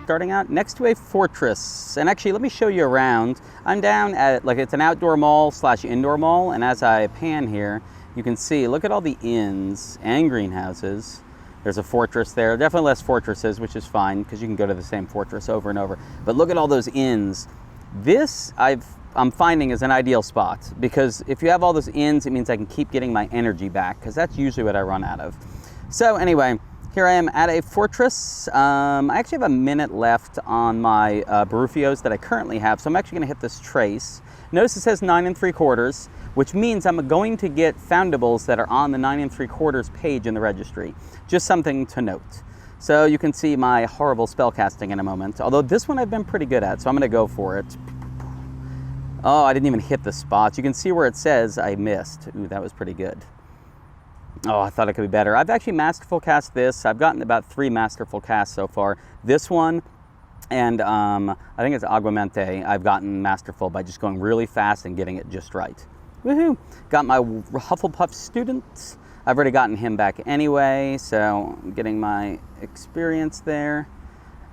starting out next to a fortress. And actually, let me show you around. I'm down at, like, it's an outdoor mall / indoor mall, and as I pan here, you can see, look at all the inns and greenhouses. There's a fortress there. Definitely less fortresses, which is fine, because you can go to the same fortress over and over. But look at all those inns. This, I'm finding, is an ideal spot, because if you have all those inns, it means I can keep getting my energy back, because that's usually what I run out of. So anyway, here I am at a fortress. I actually have a minute left on my Barufios that I currently have, so I'm actually going to hit this trace. Notice it says 9 3/4, which means I'm going to get foundables that are on the 9 3/4 page in the registry. Just something to note. So you can see my horrible spellcasting in a moment, although this one I've been pretty good at, so I'm going to go for it. Oh, I didn't even hit the spots. You can see where it says I missed. Ooh, that was pretty good. Oh, I thought it could be better. I've actually masterful cast this. I've gotten about 3 masterful casts so far. This one and I think it's Aguamente, I've gotten masterful by just going really fast and getting it just right. Woohoo! Got my Hufflepuff student. I've already gotten him back anyway, so I'm getting my experience there.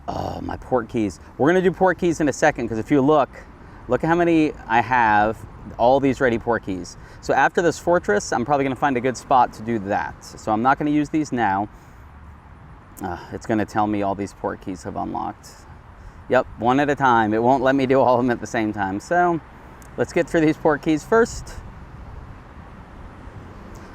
Oh, my Portkeys. We're going to do Portkeys in a second, because if you look at how many I have, all these ready Portkeys. So after this fortress, I'm probably going to find a good spot to do that. So I'm not going to use these now. It's going to tell me all these Portkeys have unlocked. Yep, one at a time. It won't let me do all of them at the same time. So let's get through these Portkeys first.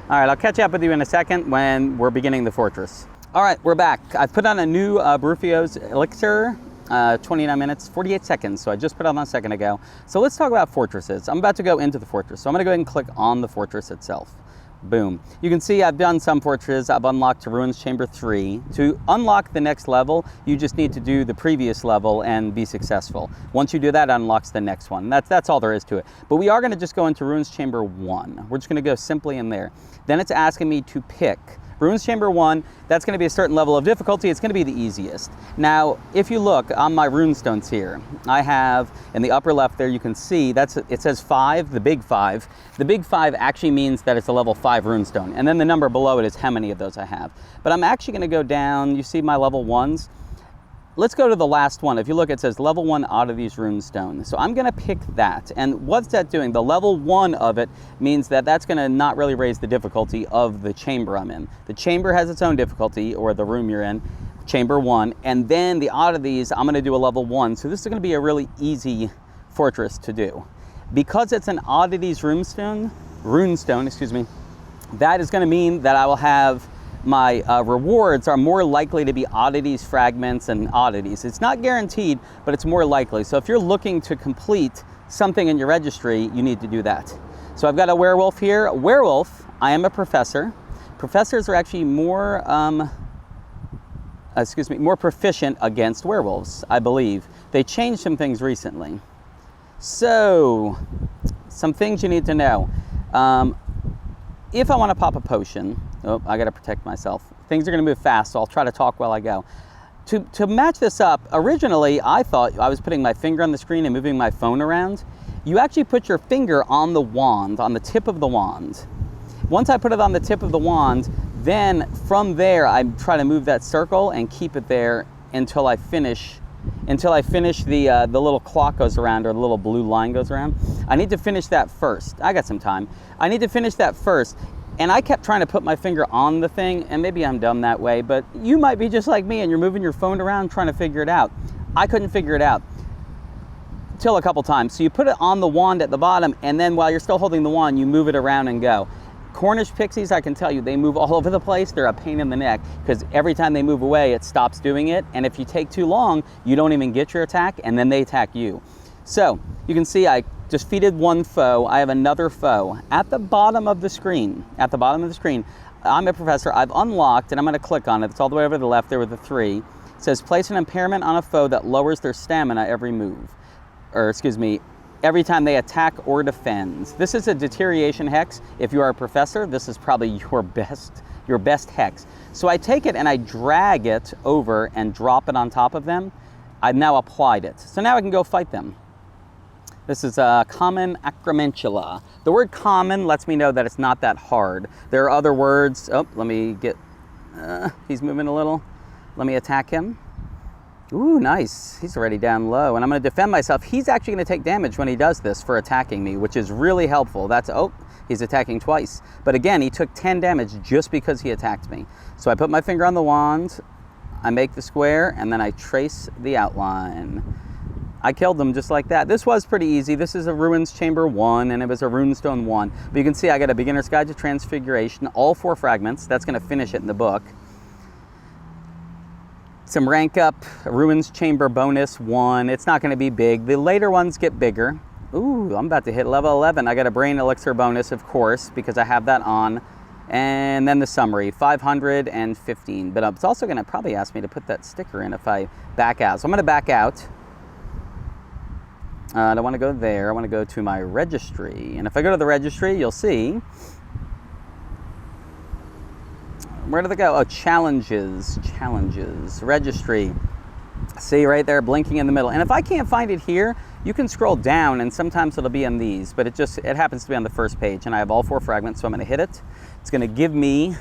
All right, I'll catch up with you in a second when we're beginning the fortress. All right, we're back. I've put on a new Barufios elixir, 29 minutes, 48 seconds. So I just put it on a second ago. So let's talk about fortresses. I'm about to go into the fortress. So I'm gonna go ahead and click on the fortress itself. Boom. You can see I've done some fortresses. I've unlocked to Ruins Chamber 3. To unlock the next level, you just need to do the previous level and be successful. Once you do that, it unlocks the next one. That's all there is to it. But we are going to just go into Ruins Chamber 1. We're just going to go simply in there. Then it's asking me to pick Ruins Chamber 1, that's going to be a certain level of difficulty. It's going to be the easiest. Now, if you look on my runestones here, I have in the upper left there, you can see it says 5, the big 5. The big 5 actually means that it's a level 5 runestone. And then the number below it is how many of those I have. But I'm actually going to go down, you see my level 1s? Let's go to the last one. If you look, it says level 1 Oddities runestone. So I'm going to pick that. And what's that doing? The level 1 of it means that that's going to not really raise the difficulty of the chamber I'm in. The chamber has its own difficulty, or the room you're in, chamber 1. And then the Oddities, I'm going to do a level 1. So this is going to be a really easy fortress to do. Because it's an Oddities runestone, that is going to mean that I will have my rewards are more likely to be oddities, fragments, and oddities. It's not guaranteed, but it's more likely. So if you're looking to complete something in your registry, you need to do that. So I've got a werewolf here. A werewolf, I am a professor. Professors are actually more, more proficient against werewolves, I believe. They changed some things recently. So, some things you need to know. If I want to pop a potion, oh, I got to protect myself. Things are going to move fast, so I'll try to talk while I go. To match this up, originally I thought I was putting my finger on the screen and moving my phone around. You actually put your finger on the wand, on the tip of the wand. Once I put it on the tip of the wand, then from there I try to move that circle and keep it there until I finish the little clock goes around, or the little blue line goes around. I need to finish that first. I got some time. I need to finish that first. And I kept trying to put my finger on the thing, and maybe I'm dumb that way, but you might be just like me and you're moving your phone around trying to figure it out. I couldn't figure it out till a couple times. So you put it on the wand at the bottom, and then while you're still holding the wand, you move it around and go. Cornish pixies, I can tell you, they move all over the place. They're a pain in the neck, because every time they move away, it stops doing it. And if you take too long, you don't even get your attack, and then they attack you. So you can see I defeated one foe. I have another foe at the bottom of the screen. At the bottom of the screen, I'm a professor. I've unlocked, and I'm going to click on it. It's all the way over to the left there with the 3. It says place an impairment on a foe that lowers their stamina every move. Or excuse me, every time they attack or defends. This is a deterioration hex. If you are a professor, this is probably your best hex. So I take it and I drag it over and drop it on top of them. I've now applied it. So now I can go fight them. This is a common acromantula. The word common lets me know that it's not that hard. There are other words. Oh, let me get, he's moving a little. Let me attack him. Ooh, nice. He's already down low, and I'm going to defend myself. He's actually going to take damage when he does this for attacking me, which is really helpful. That's, oh, he's attacking twice. But again, he took 10 damage just because he attacked me. So I put my finger on the wand, I make the square, and then I trace the outline. I killed him just like that. This was pretty easy. This is a Ruins Chamber 1, and it was a Runestone 1. But you can see I got a Beginner's Guide to Transfiguration, all 4 fragments. That's going to finish it in the book. Some rank up, Ruins Chamber bonus 1. It's not going to be big. The later ones get bigger. Ooh, I'm about to hit level 11. I got a Brain Elixir bonus, of course, because I have that on. And then the summary, 515. But it's also going to probably ask me to put that sticker in if I back out. So I'm going to back out. I don't want to go there. I want to go to my registry. And if I go to the registry, you'll see... Where do they go? Oh, challenges, registry. See right there, blinking in the middle. And if I can't find it here, you can scroll down and sometimes it'll be on these, but it happens to be on the first page, and I have all 4 fragments, so I'm gonna hit it. It's gonna give me,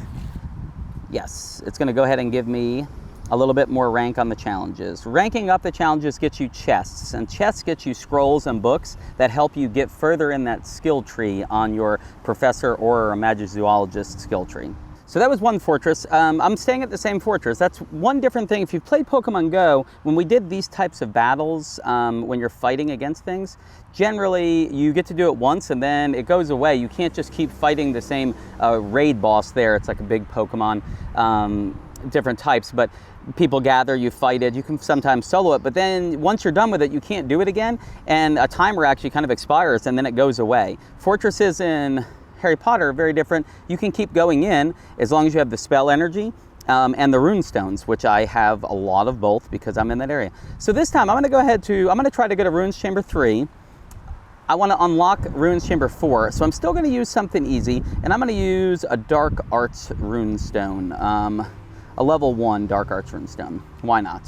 yes, it's gonna go ahead and give me a little bit more rank on the challenges. Ranking up the challenges gets you chests, and chests get you scrolls and books that help you get further in that skill tree on your professor or a magizoologist skill tree. So that was one fortress. I'm staying at the same fortress. That's one different thing. If you've played Pokemon Go, when we did these types of battles, when you're fighting against things, generally you get to do it once and then it goes away. You can't just keep fighting the same raid boss there. It's like a big Pokemon, different types, but people gather, you fight it, you can sometimes solo it, but then once you're done with it, you can't do it again, and a timer actually kind of expires and then it goes away. Fortresses in Harry Potter are very different. You can keep going in as long as you have the spell energy and the runestones, which I have a lot of both because I'm in that area. So this time I'm going to go ahead to, I'm going to try to go to Ruins Chamber 3. I want to unlock Ruins Chamber 4, so I'm still going to use something easy, and I'm going to use a Dark Arts runestone, a level 1 Dark Arts runestone. Why not?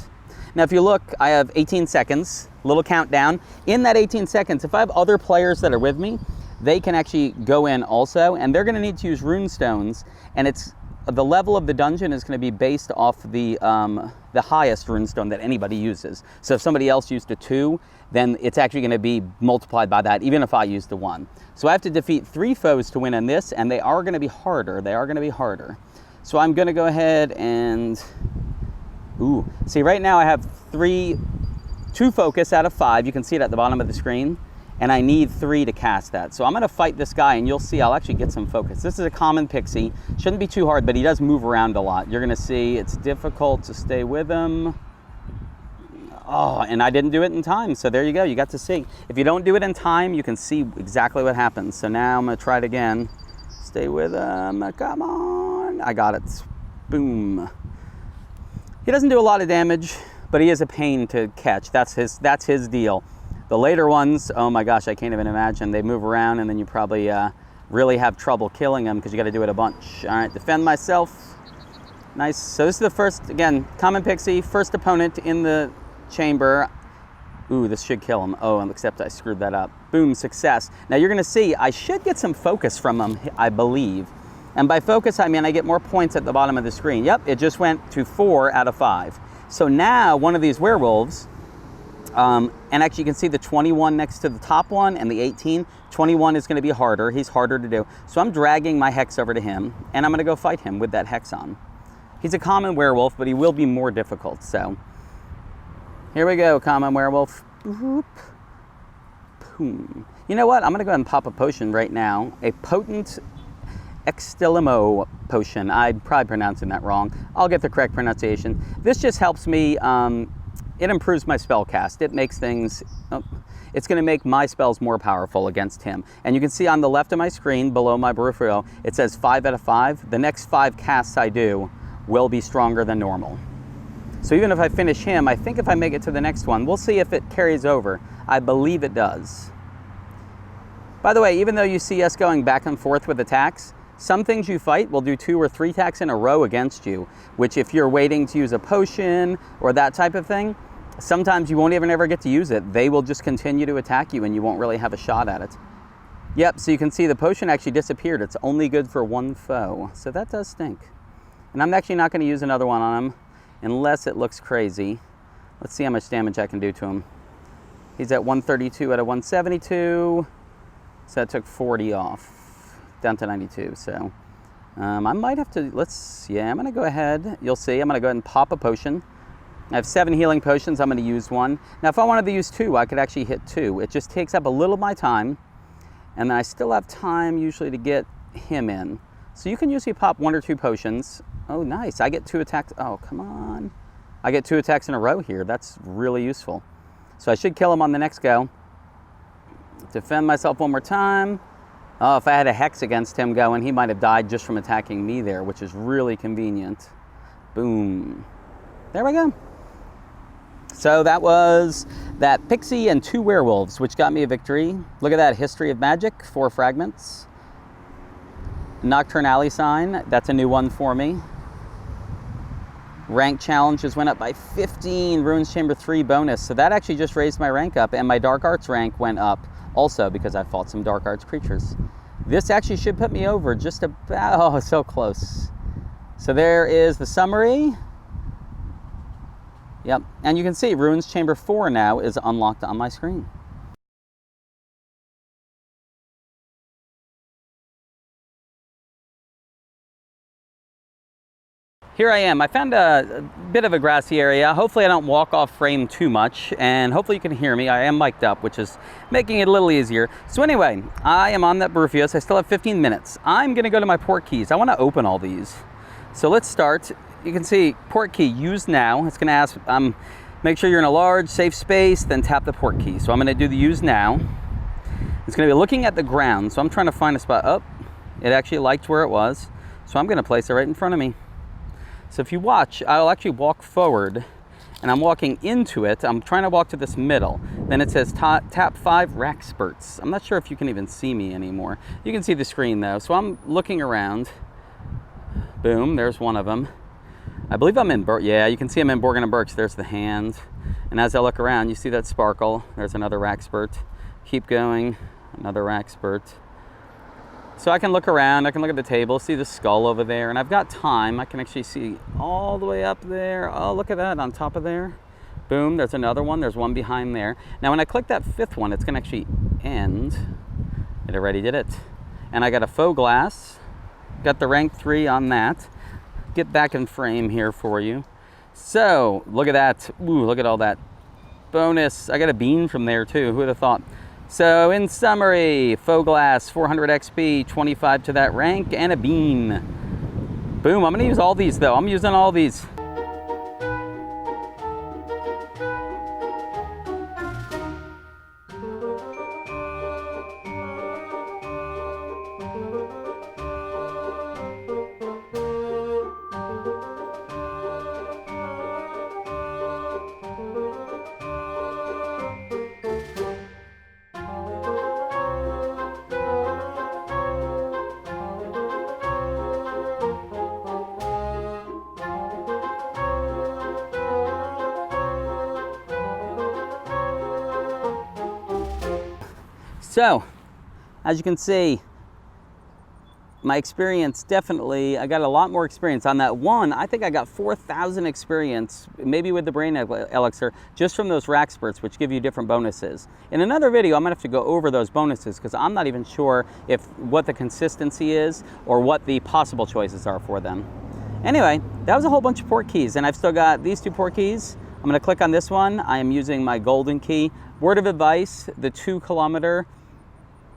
Now if you look, I have 18 seconds, little countdown. In that 18 seconds, if I have other players that are with me, they can actually go in also, and they're going to need to use runestones, and it's the level of the dungeon is going to be based off the highest runestone that anybody uses. So if somebody else used a 2, then it's actually going to be multiplied by that, even if I used a 1. So I have to defeat 3 foes to win in this, and they are going to be harder. They are going to be harder. So I'm going to go ahead and, ooh, see right now I have 2 focus out of 5. You can see it at the bottom of the screen. And I need 3 to cast that. So I'm going to fight this guy, and you'll see I'll actually get some focus. This is a common pixie. Shouldn't be too hard, but he does move around a lot. You're going to see it's difficult to stay with him. Oh, and I didn't do it in time, so there you go. You got to see. If you don't do it in time, you can see exactly what happens. So now I'm going to try it again. Stay with him. Come on. I got it. Boom. He doesn't do a lot of damage, but he is a pain to catch. That's his deal. The later ones, oh my gosh, I can't even imagine. They move around, and then you probably really have trouble killing them because you got to do it a bunch. All right, defend myself. Nice. So this is the first, again, common pixie, first opponent in the chamber. Ooh, this should kill him. Oh, except I screwed that up. Boom, success. Now you're going to see I should get some focus from him, I believe. And by focus, I mean I get more points at the bottom of the screen. Yep, it just went to 4 out of 5. So now one of these werewolves, and actually you can see the 21 next to the top one and the 18. 21 is going to be harder. He's harder to do. So I'm dragging my hex over to him, and I'm going to go fight him with that hex on. He's a common werewolf, but he will be more difficult. So here we go, common werewolf. Boom. You know what? I'm going to go ahead and pop a potion right now. A potent Extilimo potion. I'm probably pronouncing that wrong. I'll get the correct pronunciation. This just helps me. It improves my spell cast. It makes things, it's going to make my spells more powerful against him. And you can see on the left of my screen, below my peripheral, it says 5 out of 5. The next 5 casts I do will be stronger than normal. So even if I finish him, I think if I make it to the next one, we'll see if it carries over. I believe it does. By the way, even though you see us going back and forth with attacks, some things you fight will do 2 or 3 attacks in a row against you, which if you're waiting to use a potion or that type of thing, sometimes you won't even ever get to use it. They will just continue to attack you and you won't really have a shot at it. Yep, so you can see the potion actually disappeared. It's only good for 1 foe. So that does stink. And I'm actually not going to use another one on him unless it looks crazy. Let's see how much damage I can do to him. He's at 132 out of 172. So that took 40 off, down to 92. So I might have to, I'm going to go ahead. You'll see, I'm going to go ahead and pop a potion. I have 7 healing potions. I'm going to use one. Now, if I wanted to use 2, I could actually hit 2. It just takes up a little of my time. And then I still have time usually to get him in. So you can usually pop 1 or 2 potions. Oh, nice. I get 2 attacks. Oh, come on. I get 2 attacks in a row here. That's really useful. So I should kill him on the next go. Defend myself one more time. Oh, if I had a hex against him going, he might have died just from attacking me there, which is really convenient. Boom. There we go. So that was that pixie and 2 werewolves, which got me a victory. Look at that, History of Magic, 4 fragments. Nocturne Alley Sign, that's a new one for me. Rank challenges went up by 15, Ruins Chamber 3 bonus. So that actually just raised my rank up, and my Dark Arts rank went up also because I fought some Dark Arts creatures. This actually should put me over just about, oh, so close. So there is the summary. Yep, and you can see Ruins Chamber 4 now is unlocked on my screen. Here I am. I found a bit of a grassy area. Hopefully I don't walk off frame too much, and hopefully you can hear me. I am mic'd up, which is making it a little easier. So anyway, I am on that Bruffius. I still have 15 minutes. I'm gonna go to my Portkeys. I wanna open all these. So let's start. You can see Portkey, use now. It's gonna ask, make sure you're in a large, safe space, then tap the Portkey. So I'm gonna do the use now. It's gonna be looking at the ground. So I'm trying to find a spot. Oh, it actually liked where it was. So I'm gonna place it right in front of me. So if you watch, I'll actually walk forward and I'm walking into it. I'm trying to walk to this middle. Then it says tap 5 Raxperts. I'm not sure if you can even see me anymore. You can see the screen though. So I'm looking around. Boom, there's one of them. I believe I'm in, yeah, you can see I'm in Borgin and Burke's. There's the hand. And as I look around, you see that sparkle. There's another Raxpert. Keep going, another Raxpert. So I can look around, I can look at the table, see the skull over there, and I've got time. I can actually see all the way up there. Oh, look at that, on top of there. Boom, there's another one. There's one behind there. Now, when I click that 5th one, it's gonna actually end. It already did it. And I got a faux glass. Got the rank 3 on that. Get back in frame here for you. So, look at that. Ooh, look at all that bonus. I got a bean from there too, who would have thought? So in summary, faux glass, 400 XP, 25 to that rank, and a bean. Boom, I'm gonna use all these though. I'm using all these. So, as you can see, my experience definitely, I got a lot more experience. On that one, I think I got 4,000 experience, maybe with the Brain Elixir, just from those Raxperts, which give you different bonuses. In another video, I'm gonna have to go over those bonuses because I'm not even sure what the consistency is or what the possible choices are for them. Anyway, that was a whole bunch of Portkeys, and I've still got these 2 Portkeys. I'm gonna click on this one. I am using my golden key. Word of advice, the 2-kilometer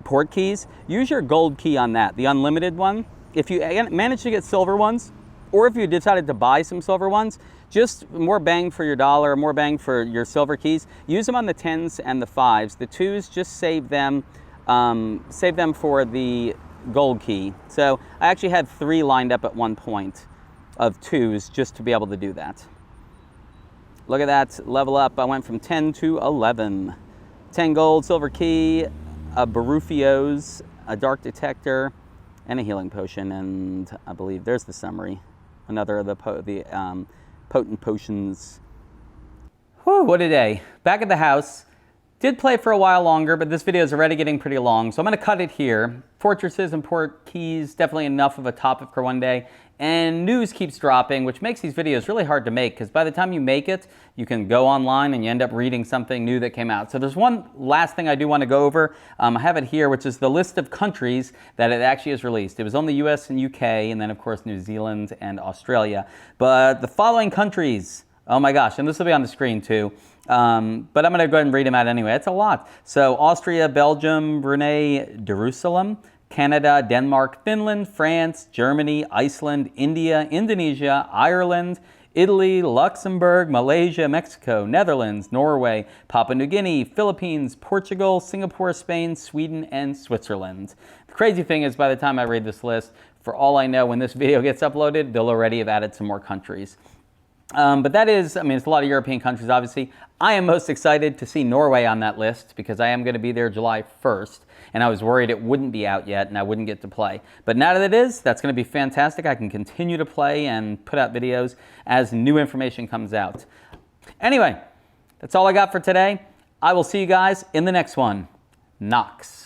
Portkeys, use your gold key on that, the unlimited one. If you manage to get silver ones, or if you decided to buy some silver ones, just more bang for your dollar, more bang for your silver keys. Use them on the 10s and the 5s. The 2s, just save them for the gold key. So I actually had 3 lined up at one point of 2s just to be able to do that. Look at that level up. I went from 10 to 11. 10 gold, silver key, a Barufio's, a dark detector, and a healing potion, and I believe there's the summary. Another of the potent potions. Whew, what a day. Back at the house, Did play for a while longer, but this video is already getting pretty long, so I'm going to cut it here. Fortresses and Portkeys, definitely enough of a topic for one day. And news keeps dropping, which makes these videos really hard to make, because by the time you make it, you can go online and you end up reading something new that came out. So there's one last thing I do want to go over. I have it here, which is the list of countries that it actually is released. It was on the US and UK, and then of course New Zealand and Australia. But the following countries, oh my gosh, and this will be on the screen too. But I'm going to go ahead and read them out anyway. It's a lot. So Austria, Belgium, Brunei, Jerusalem, Canada, Denmark, Finland, France, Germany, Iceland, India, Indonesia, Ireland, Italy, Luxembourg, Malaysia, Mexico, Netherlands, Norway, Papua New Guinea, Philippines, Portugal, Singapore, Spain, Sweden, and Switzerland. The crazy thing is, by the time I read this list, for all I know, when this video gets uploaded, they'll already have added some more countries. But that is, I mean, it's a lot of European countries, obviously. I am most excited to see Norway on that list because I am going to be there July 1st, and I was worried it wouldn't be out yet and I wouldn't get to play. But now that it is, that's going to be fantastic. I can continue to play and put out videos as new information comes out. Anyway, that's all I got for today. I will see you guys in the next one. Knox.